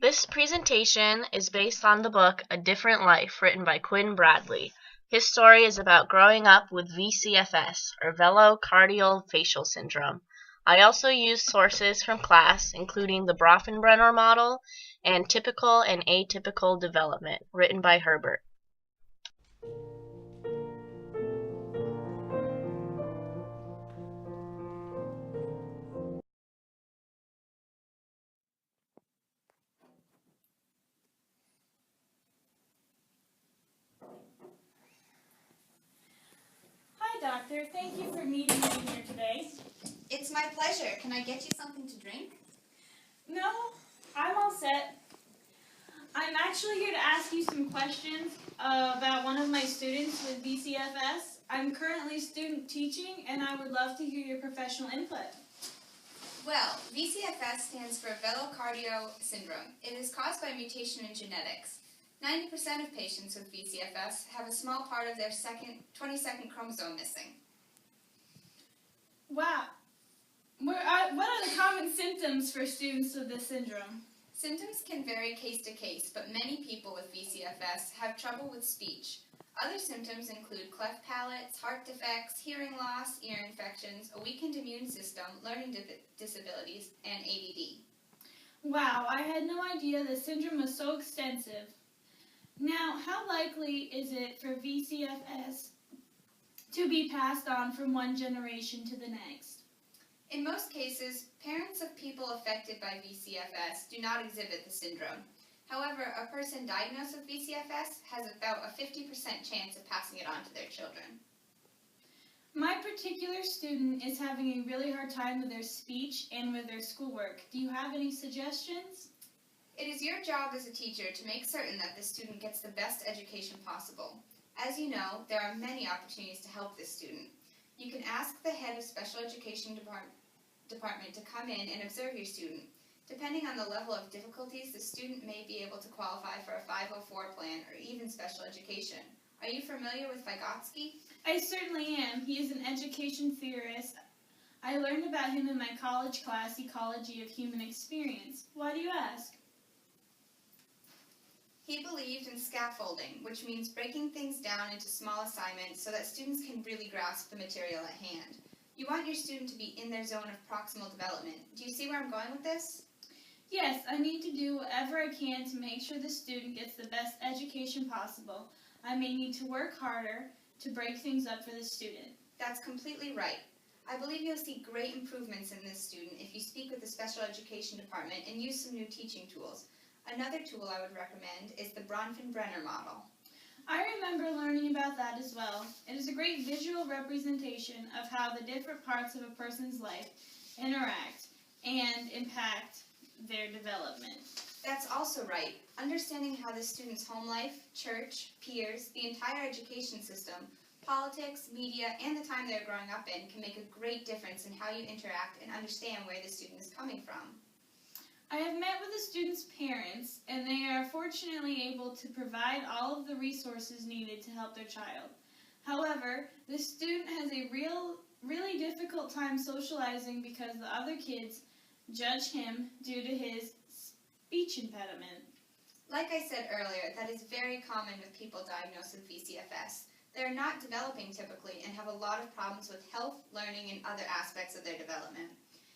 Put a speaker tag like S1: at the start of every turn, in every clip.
S1: This presentation is based on the book A Different Life, written by Quinn Bradley. His story is about growing up with Vcfs, or velocardiofacial syndrome. I also used sources from class, including the Bronfenbrenner model and Typical and Atypical Development, written by Herbert.
S2: Hi, Doctor. Thank you for meeting me here today.
S3: It's my pleasure. Can I get you something to drink?
S2: No, I'm all set. I'm actually here to ask you some questions about one of my students with Vcfs. I'm currently student teaching, and I would love to hear your professional input.
S3: Well, VCFS stands for velocardio syndrome. It is caused by mutation in genetics. 90% of patients with VCFS have a small part of their 22nd chromosome missing.
S2: Wow. What are the common symptoms for students with this syndrome?
S3: Symptoms can vary case to case, but many people with VCFS have trouble with speech. Other symptoms include cleft palates, heart defects, hearing loss, ear infections, a weakened immune system, learning disabilities, and ADD.
S2: Wow, I had no idea the syndrome was so extensive. Now, how likely is it for VCFS to be passed on from one generation to the next?
S3: In most cases, parents of people affected by VCFS do not exhibit the syndrome. However, a person diagnosed with VCFS has about a 50% chance of passing it on to their children.
S2: My particular student is having a really hard time with their speech and with their schoolwork. Do you have any suggestions?
S3: It is your job as a teacher to make certain that the student gets the best education possible. As you know, there are many opportunities to help this student. You can ask the head of special education department to come in and observe your student. Depending on the level of difficulties, the student may be able to qualify for a 504 plan or even special education. Are you familiar with Vygotsky?
S2: I certainly am. He is an education theorist. I learned about him in my college class, Ecology of Human Experience. Why do you ask?
S3: He believed in scaffolding, which means breaking things down into small assignments so that students can really grasp the material at hand. You want your student to be in their zone of proximal development. Do you see where I'm going with this?
S2: Yes, I need to do whatever I can to make sure the student gets the best education possible. I may need to work harder to break things up for the student.
S3: That's completely right. I believe you'll see great improvements in this student if you speak with the special education department and use some new teaching tools. Another tool I would recommend is the Bronfenbrenner model.
S2: I remember learning about that as well. It is a great visual representation of how the different parts of a person's life interact and impact their development.
S3: That's also right. Understanding how the student's home life, church, peers, the entire education system, politics, media, and the time they're growing up in can make a great difference in how you interact and understand where the student is coming from.
S2: I have met with the students' parents, and they are fortunately able to provide all of the resources needed to help their child. However, the student has a really difficult time socializing because the other kids judge him due to his speech impediment.
S3: Like I said earlier, that is very common with people diagnosed with VCFS. They are not developing typically and have a lot of problems with health, learning, and other aspects of their development.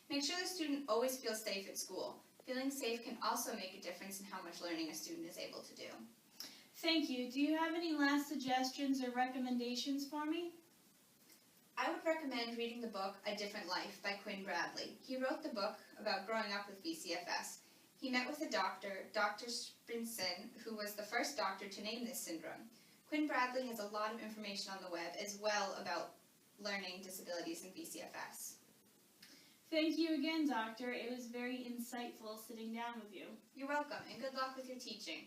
S3: Make sure the student always feels safe at school. Feeling safe can also make a difference in how much learning a student is able to do.
S2: Thank you. Do you have any last suggestions or recommendations for me?
S3: I would recommend reading the book A Different Life by Quinn Bradley. He wrote the book about growing up with VCFS. He met with a doctor, Dr. Sprinson, who was the first doctor to name this syndrome. Quinn Bradley has a lot of information on the web as well about learning disabilities in VCFS.
S2: Thank you again, Doctor. It was very insightful sitting down with you.
S3: You're welcome, and good luck with your teaching.